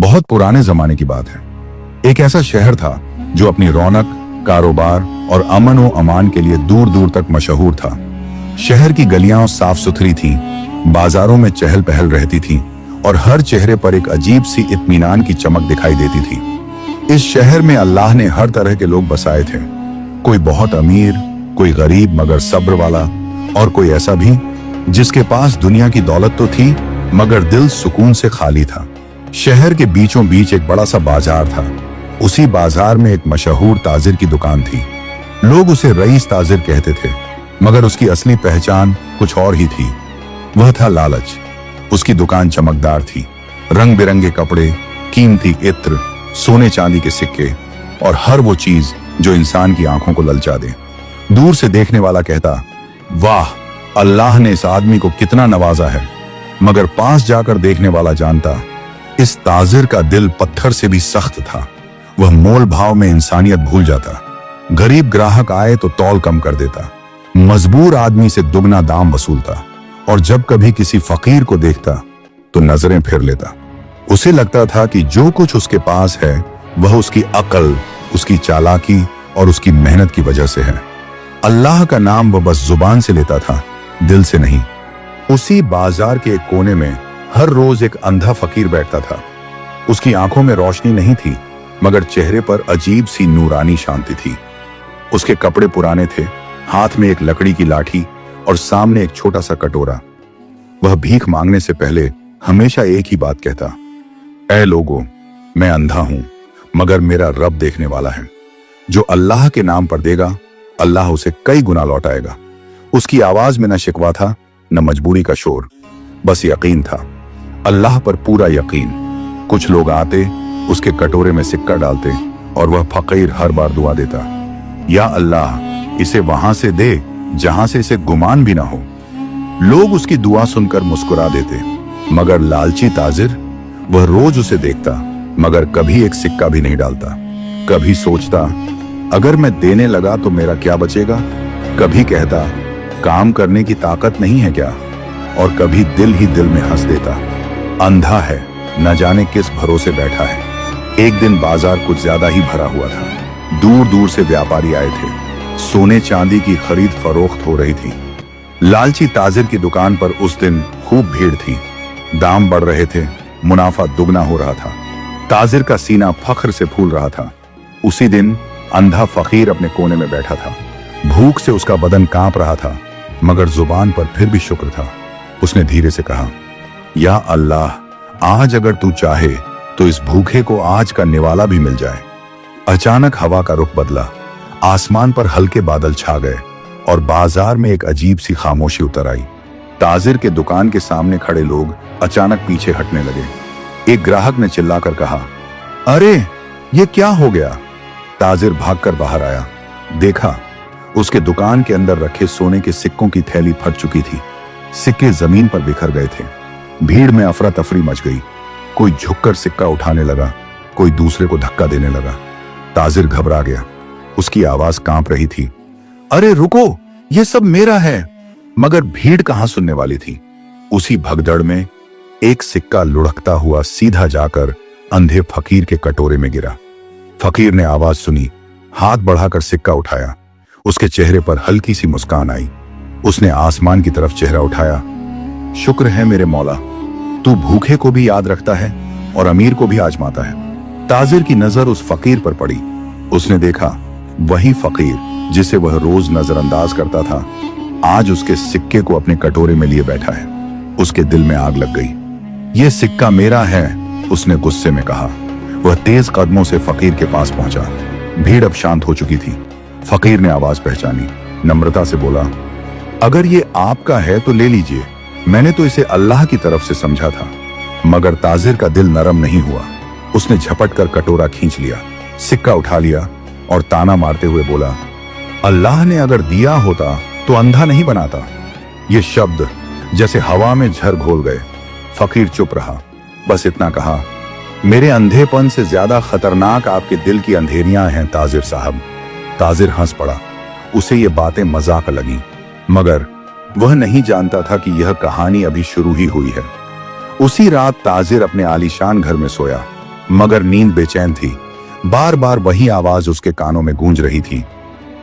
बहुत पुराने जमाने की बात है। एक ऐसा शहर था जो अपनी रौनक, कारोबार और अमन व अमान के लिए दूर दूर तक मशहूर था। शहर की गलियां साफ सुथरी थीं, बाजारों में चहल पहल रहती थी और हर चेहरे पर एक अजीब सी इत्मीनान की चमक दिखाई देती थी। इस शहर में अल्लाह ने हर तरह के लोग बसाए थे। कोई बहुत अमीर, कोई गरीब मगर सब्र वाला, और कोई ऐसा भी जिसके पास दुनिया की दौलत तो थी मगर दिल सुकून से खाली था। शहर के बीचों बीच एक बड़ा सा बाजार था। उसी बाजार में एक मशहूर ताजिर की दुकान थी। लोग उसे रईस ताजिर कहते थे, मगर उसकी असली पहचान कुछ और ही थी। वह था लालच। उसकी दुकान चमकदार थी, रंग बिरंगे कपड़े, कीमती इत्र, सोने चांदी के सिक्के और हर वो चीज जो इंसान की आंखों को ललचा दे। दूर से देखने वाला कहता, वाह, अल्लाह ने इस आदमी को कितना नवाजा है, मगर पास जाकर देखने वाला जानता, इस ताजिर का दिल पत्थर से भी सख्त था। वह मोल भाव में इंसानियत भूल जाता। गरीब ग्राहक आए तो तौल कम कर देता, मजबूर आदमी से दुगना दाम वसूलता, और जब कभी किसी फकीर को देखता तो नजरें फेर लेता। उसे लगता था कि जो कुछ उसके पास है वह उसकी अकल, उसकी चालाकी और उसकी मेहनत की वजह से है। अल्लाह का नाम वह बस जुबान से लेता था, दिल से नहीं। उसी बाजार के एक कोने में हर रोज एक अंधा फकीर बैठता था। उसकी आंखों में रोशनी नहीं थी, मगर चेहरे पर अजीब सी नूरानी शांति थी। उसके कपड़े पुराने थे, हाथ में एक लकड़ी की लाठी और सामने एक छोटा सा कटोरा। वह भीख मांगने से पहले हमेशा एक ही बात कहता, ऐ लोगों, मैं अंधा हूं, मगर मेरा रब देखने वाला है। जो अल्लाह के नाम पर देगा, अल्लाह उसे कई गुना लौटाएगा। उसकी आवाज में न शिकवा था, न मजबूरी का शोर, बस यकीन था, अल्लाह पर पूरा यकीन। कुछ लोग आते, उसके कटोरे में सिक्का डालते और वह फकीर हर बार दुआ देता, या अल्लाह, इसे वहां से दे जहां से इसे गुमान भी ना हो। लोग उसकी दुआ सुनकर मुस्कुरा देते, मगर लालची ताजिर, वह रोज उसे देखता मगर कभी एक सिक्का भी नहीं डालता। कभी सोचता, अगर मैं देने लगा तो मेरा क्या बचेगा। कभी कहता, काम करने की ताकत नहीं है क्या, और कभी दिल ही दिल में हंस देता, अंधा है, न जाने किस भरोसे बैठा है। एक दिन बाजार कुछ ज्यादा ही भरा हुआ था। दूर दूर से व्यापारी आए थे। सोने चांदी की खरीद फरोख्त हो रही थी। लालची ताजिर की दुकान पर उस दिन खूब भीड़ थी। दाम बढ़ रहे थे, मुनाफा दुगना हो रहा था। ताजिर का सीना फख्र से फूल रहा था। उसी दिन अंधा फकीर अपने कोने में बैठा था। भूख से उसका बदन कांप रहा था, मगर जुबान पर फिर भी शुक्र था। उसने धीरे से कहा, या अल्लाह, आज अगर तू चाहे तो इस भूखे को आज का निवाला भी मिल जाए। अचानक हवा का रुख बदला, आसमान पर हल्के बादल छा गए और बाजार में एक अजीब सी खामोशी उतर आई। ताजिर के दुकान के सामने खड़े लोग अचानक पीछे हटने लगे। एक ग्राहक ने चिल्लाकर कहा, अरे ये क्या हो गया। ताजिर भागकर बाहर आया। देखा, उसके दुकान के अंदर रखे सोने के सिक्कों की थैली फट चुकी थी। सिक्के जमीन पर बिखर गए थे। भीड़ में अफरा तफरी मच गई। कोई झुककर सिक्का उठाने लगा, कोई दूसरे को धक्का देने लगा। ताजिर घबरा गया। उसकी आवाज कांप रही थी, अरे रुको, ये सब मेरा है। मगर भीड़ कहां सुनने वाली थी। उसी भगदड़ में एक सिक्का लुढ़कता हुआ सीधा जाकर अंधे फकीर के कटोरे में गिरा। फकीर ने आवाज सुनी, हाथ बढ़ाकर सिक्का उठाया। उसके चेहरे पर हल्की सी मुस्कान आई। उसने आसमान की तरफ चेहरा उठाया, शुक्र है मेरे मौला, तू भूखे को भी याद रखता है और अमीर को भी आजमाता है। ताजिर की नजर उस फकीर पर पड़ी। उसने देखा, वही फकीर जिसे वह रोज नजरअंदाज करता था, आज उसके सिक्के को अपने कटोरे में लिए बैठा है। उसके दिल में आग लग गई। यह सिक्का मेरा है, उसने गुस्से में कहा। वह तेज कदमों से फकीर के पास पहुंचा। भीड़ अब शांत हो चुकी थी। फकीर ने आवाज पहचानी, नम्रता से बोला, अगर ये आपका है तो ले लीजिए, मैंने तो इसे अल्लाह की तरफ से समझा था। मगर ताजिर का दिल नरम नहीं हुआ। उसने झपट कर कटोरा खींच लिया, सिक्का उठा लिया और ताना मारते हुए बोला, अल्लाह ने अगर दिया होता तो अंधा नहीं बनाता। ये शब्द जैसे हवा में झर घोल गए। फकीर चुप रहा, बस इतना कहा, मेरे अंधेपन से ज्यादा खतरनाक आपके दिल की अंधेरियां हैं ताजिर साहब। ताजिर हंस पड़ा। उसे ये बातें मजाक लगी, मगर वह नहीं जानता था कि यह कहानी अभी शुरू ही हुई है। उसी रात ताजिर अपने आलीशान घर में सोया। मगर नींद बेचैन थी। बार बार वही आवाज उसके कानों में गूंज रही थी,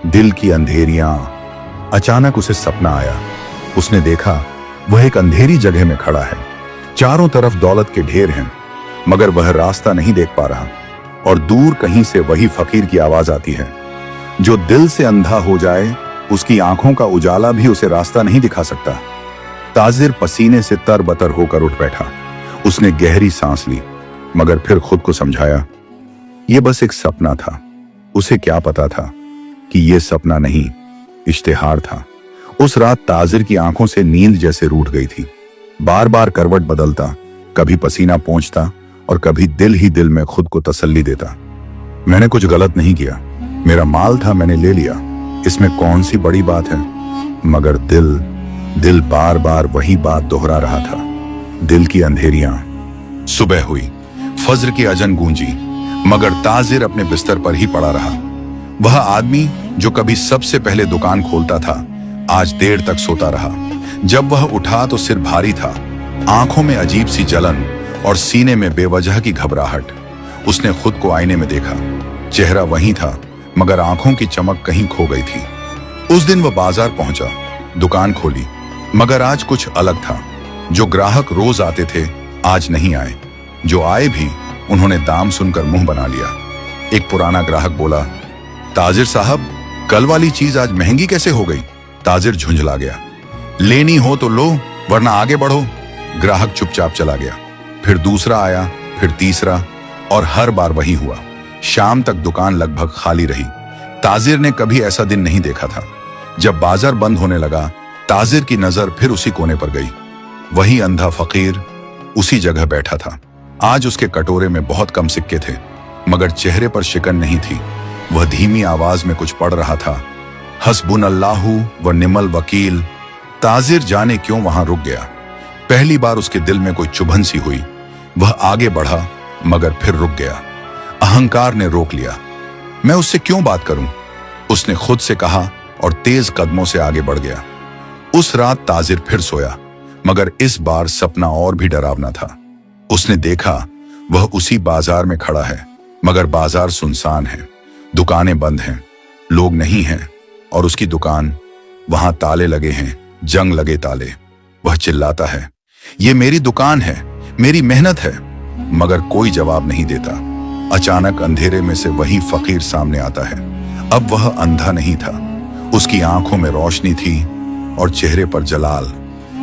दिल की अंधेरियां। अचानक उसे सपना आया। उसने देखा वह एक अंधेरी जगह में खड़ा है। चारों तरफ दौलत के ढेर हैं, मगर वह रास्ता नहीं देख पा रहा। और दूर कहीं से वही फकीर की आवाज आती है, जो दिल से अंधा हो जाए उसकी आंखों का उजाला भी उसे रास्ता नहीं दिखा सकता। ताजिर पसीने से तरबतर होकर उठ बैठा। उसने गहरी सांस ली, मगर फिर खुद को समझाया, यह बस एक सपना था। उसे क्या पता था कि यह सपना नहीं, इश्तिहार था। उस रात ताजिर की आंखों से नींद जैसे रूठ गई थी। बार बार करवट बदलता, कभी पसीना पोंछता और कभी दिल ही दिल में खुद को तसल्ली देता, मैंने कुछ गलत नहीं किया, मेरा माल था, मैंने ले लिया, इसमें कौन सी बड़ी बात है। मगर दिल बार बार वही बात दोहरा रहा था। दिल की अंधेरियां। सुबह हुई, फज्र की अजन गूंजी, मगर ताजिर अपने बिस्तर पर ही पड़ा रहा। वह आदमी जो कभी सबसे पहले दुकान खोलता था, आज देर तक सोता रहा। जब वह उठा तो सिर भारी था, आंखों में अजीब सी जलन और सीने में बेवजह की घबराहट। उसने खुद को आईने में देखा। चेहरा वही था, मगर आंखों की चमक कहीं खो गई थी। उस दिन वह बाजार पहुंचा, दुकान खोली, मगर आज कुछ अलग था। जो ग्राहक रोज आते थे आज नहीं आए। जो आए भी उन्होंने दाम सुनकर मुंह बना लिया। एक पुराना ग्राहक बोला, ताजिर साहब, कल वाली चीज आज महंगी कैसे हो गई? ताजिर झुंझला गया। लेनी हो तो लो, वरना आगे बढ़ो। ग्राहक चुपचाप चला गया। फिर दूसरा आया, फिर तीसरा, और हर बार वही हुआ। शाम तक दुकान लगभग खाली रही। ताजिर ने कभी ऐसा दिन नहीं देखा था। जब बाजार बंद होने लगा, ताजिर की नजर फिर उसी कोने पर गई। वही अंधा फकीर उसी जगह बैठा था। आज उसके कटोरे में बहुत कम सिक्के थे, मगर चेहरे पर शिकन नहीं थी। वह धीमी आवाज में कुछ पढ़ रहा था, हस्बुनल्लाहु व निमल वकील। ताजिर जाने क्यों वहां रुक गया। पहली बार उसके दिल में कोई चुभन सी हुई। वह आगे बढ़ा, मगर फिर रुक गया। अहंकार ने रोक लिया। मैं उससे क्यों बात करूं? उसने खुद से कहा और तेज कदमों से आगे बढ़ गया। उस रात ताजिर फिर सोया, मगर इस बार सपना और भी डरावना था। उसने देखा वह उसी बाजार में खड़ा है, मगर बाजार सुनसान है, दुकानें बंद हैं, लोग नहीं हैं, और उसकी दुकान, वहां ताले लगे हैं, जंग लगे ताले। वह चिल्लाता है, ये मेरी दुकान है, मेरी मेहनत है, मगर कोई जवाब नहीं देता। अचानक अंधेरे में से वही फकीर सामने आता है। अब वह अंधा नहीं था, उसकी आंखों में रोशनी थी और चेहरे पर जलाल।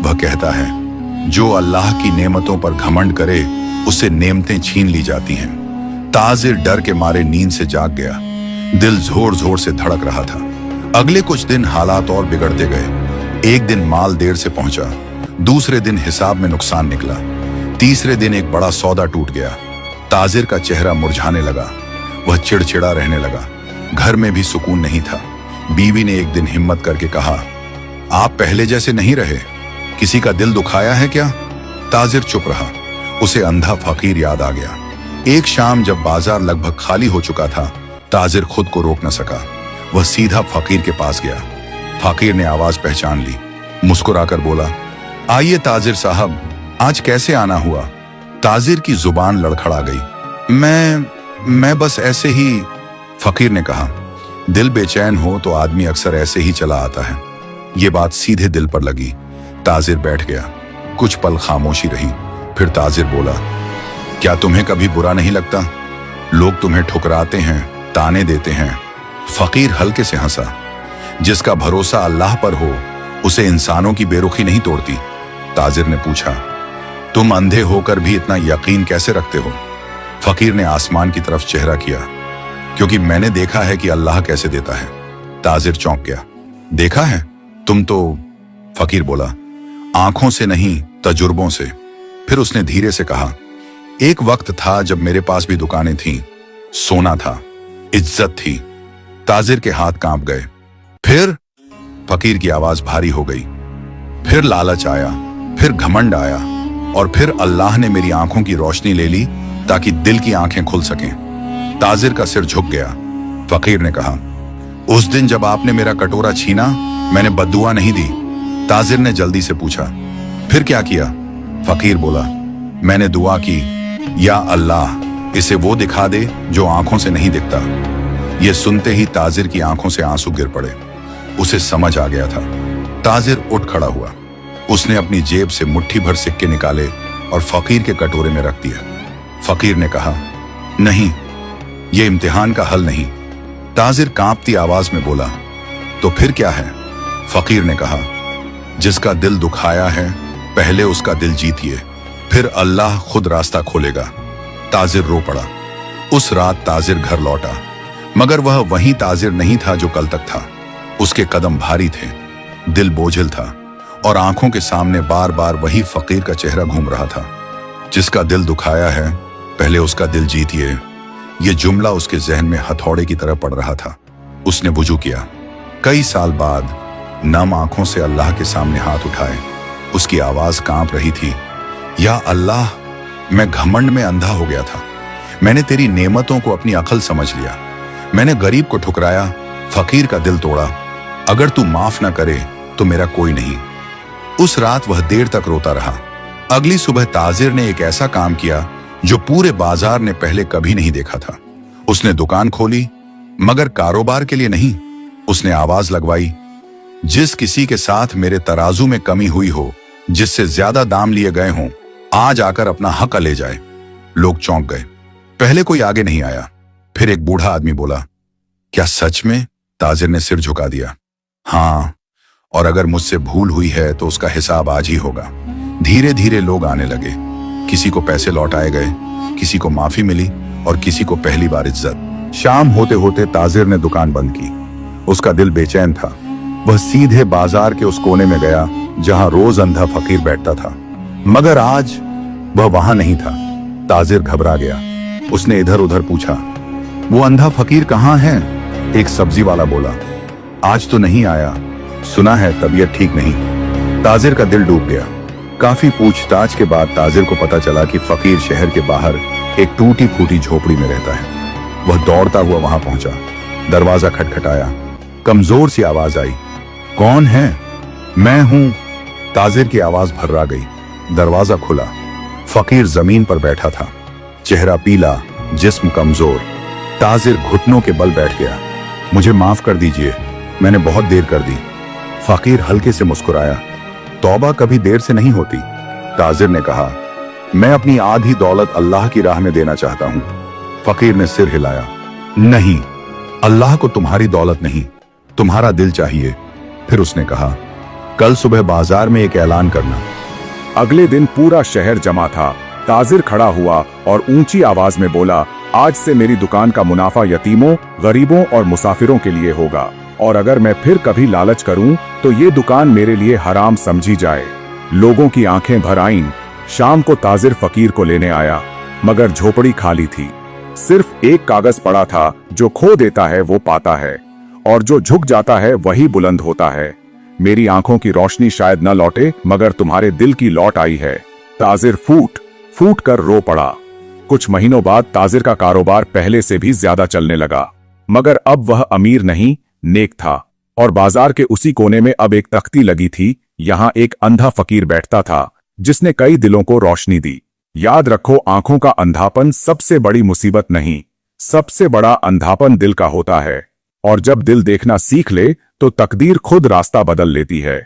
वह कहता है, जो अल्लाह की नेमतों पर घमंड करे उससे नेमतें छीन ली जाती हैं। ताजिर डर के मारे नींद से जाग गया। दिल जोर जोर से धड़क रहा था। अगले कुछ दिन हालात और बिगड़ते गए। एक दिन माल देर से पहुंचा, दूसरे दिन हिसाब में नुकसान निकला, तीसरे दिन एक बड़ा सौदा टूट गया। ताजिर का चेहरा मुरझाने लगा। वह चिड़चिड़ा रहने लगा। घर में भी सुकून नहीं था। बीवी ने एक दिन हिम्मत करके कहा, आप पहले जैसे नहीं रहे, किसी का दिल दुखाया है क्या? ताजिर चुप रहा। उसे अंधा फकीर याद आ गया। एक शाम जब बाजार लगभग खाली हो चुका था, ताजिर खुद को रोक न सका। वह सीधा फकीर के पास गया। फकीर ने आवाज पहचान ली, मुस्कुराकर बोला, आइए ताजिर साहब, आज कैसे आना हुआ? ताजिर की जुबान लड़खड़ा गई। मैं बस ऐसे ही, फकीर ने कहा। दिल बेचैन हो तो आदमी अक्सर ऐसे ही चला आता है। ये बात सीधे दिल पर लगी। ताजिर बैठ गया। कुछ पल खामोशी रही। फिर ताजिर बोला, क्या तुम्हें कभी बुरा नहीं लगता? लोग तुम्हें ठुकराते हैं, ताने देते हैं। फकीर हल्के से हंसा। जिसका भरोसा अल्लाह पर हो उसे इंसानों की बेरुखी नहीं तोड़ती। ताजिर ने पूछा, तुम अंधे होकर भी इतना यकीन कैसे रखते हो? फकीर ने आसमान की तरफ चेहरा किया। क्योंकि मैंने देखा है कि अल्लाह कैसे देता है। ताजिर चौंक गया। देखा है? तुम तो, फकीर बोला, आंखों से नहीं, तजुर्बों से। फिर उसने धीरे से कहा, एक वक्त था जब मेरे पास भी दुकानें थीं, सोना था, इज्जत थी। ताजिर के हाथ कांप गए। फिर? फकीर की आवाज भारी हो गई। फिर लालच आया, फिर घमंड आया, और फिर अल्लाह ने मेरी आंखों की रोशनी ले ली ताकि दिल की आंखें खुल सकें। ताजिर का सिर झुक गया। फकीर ने कहा, उस दिन जब आपने मेरा कटोरा छीना, मैंने बद्दुआ नहीं दी। ताजिर ने जल्दी से पूछा, फिर क्या किया? फकीर बोला, मैंने दुआ की, या अल्लाह, इसे वो दिखा दे जो आंखों से नहीं दिखता। ये सुनते ही ताजिर की आंखों से आंसू गिर पड़े। उसे समझ आ गया था। ताजिर उठ खड़ा हुआ। उसने अपनी जेब से मुट्ठी भर सिक्के निकाले और फकीर के कटोरे में रख दिया। फकीर ने कहा, नहीं, ये इम्तिहान का हल नहीं। ताजिर कांपती आवाज में बोला, तो फिर क्या है? फकीर ने कहा, जिसका दिल दुखाया है पहले उसका दिल जीतिए, फिर अल्लाह खुद रास्ता खोलेगा। ताजिर रो पड़ा। उस रात ताजिर घर लौटा, मगर वह वही ताजिर नहीं था जो कल तक था। उसके कदम भारी थे, दिल बोझिल था और आंखों के सामने बार बार वही फकीर का चेहरा घूम रहा था। जिसका दिल दुखाया है पहले उसका दिल जीतिए, ये जुमला उसके जहन में हथौड़े की तरह पड़ रहा था। उसने वुजू किया। कई साल बाद नम आंखों से अल्लाह के सामने हाथ उठाए। उसकी आवाज कांप रही थी, या अल्लाह, मैं घमंड में अंधा हो गया था। मैंने तेरी नेमतों को अपनी अकल समझ लिया। मैंने गरीब को ठुकराया, फकीर का दिल तोड़ा। अगर तू माफ ना करे तो मेरा कोई नहीं। उस रात वह देर तक रोता रहा। अगली सुबह ताजिर ने एक ऐसा काम किया जो पूरे बाजार ने पहले कभी नहीं देखा था। उसने दुकान खोली, मगर कारोबार के लिए नहीं। उसने आवाज लगवाई, जिस किसी के साथ मेरे तराजू में कमी हुई हो, जिससे ज्यादा दाम लिए गए हों, आज आकर अपना हक ले जाए। लोग चौंक गए। पहले कोई आगे नहीं आया। फिर एक बूढ़ा आदमी बोला, क्या सच में? ताजिर ने सिर झुका दिया। हाँ, और अगर मुझसे भूल हुई है तो उसका हिसाब आज ही होगा। धीरे धीरे लोग आने लगे। किसी को पैसे लौटाए गए, किसी को माफी मिली और किसी को पहली बार इज्जत। शाम होते होते ताजिर ने दुकान बंद की। उसका दिल बेचैन था। वह सीधे बाजार के उस कोने में गया जहां रोज अंधा फकीर बैठता था, मगर आज वह वहां नहीं था। ताजिर घबरा गया। उसने इधर उधर पूछा, वो अंधा फकीर कहाँ है? एक सब्जी वाला बोला, आज तो नहीं आया, सुना है तबीयत ठीक नहीं। ताजिर का दिल डूब गया। काफी पूछताछ के बाद ताजिर को पता चला कि फकीर शहर के बाहर एक टूटी फूटी झोपड़ी में रहता है। वह दौड़ता हुआ वहां पहुंचा। दरवाजा खटखटाया। कमजोर सी आवाज आई, कौन है? मैं हूं। ताजिर की आवाज भर्रा गई। दरवाजा खुला। फकीर जमीन पर बैठा था, चेहरा पीला, जिस्म कमजोर। ताजिर घुटनों के बल बैठ गया। मुझे माफ कर दीजिए, मैंने बहुत देर कर दी। फकीर हल्के से मुस्कुराया। तौबा कभी देर से नहीं होती। ताजिर ने कहा, मैं अपनी आधी दौलत अल्लाह की राह में देना चाहता हूं। फकीर ने सिर हिलाया। नहीं, अल्लाह को तुम्हारी दौलत नहीं, तुम्हारा दिल चाहिए। फिर उसने कहा, कल सुबह बाजार में एक ऐलान करना। अगले दिन पूरा शहर जमा था। ताजिर खड़ा हुआ और ऊंची आवाज में बोला, आज से मेरी दुकान का मुनाफा यतीमों, गरीबों और मुसाफिरों के लिए होगा, और अगर मैं फिर कभी लालच करूं तो ये दुकान मेरे लिए हराम समझी जाए। लोगों की आंखें भर आईं। शाम को ताजिर फकीर को लेने आया, मगर झोपड़ी खाली थी। सिर्फ एक कागज पड़ा था, जो खो देता है वो पाता है, और जो झुक जाता है वही बुलंद होता है। मेरी आंखों की रोशनी शायद न लौटे, मगर तुम्हारे दिल की लौट आई है। ताजिर फूट फूट कर रो पड़ा। कुछ महीनों बाद ताजिर का कारोबार पहले से भी ज्यादा चलने लगा, मगर अब वह अमीर नहीं, नेक था। और बाजार के उसी कोने में अब एक तख्ती लगी थी। यहाँ एक अंधा फकीर बैठता था, जिसने कई दिलों को रोशनी दी। याद रखो, आंखों का अंधापन सबसे बड़ी मुसीबत नहीं, सबसे बड़ा अंधापन दिल का होता है। और जब दिल देखना सीख ले तो तकदीर खुद रास्ता बदल लेती है।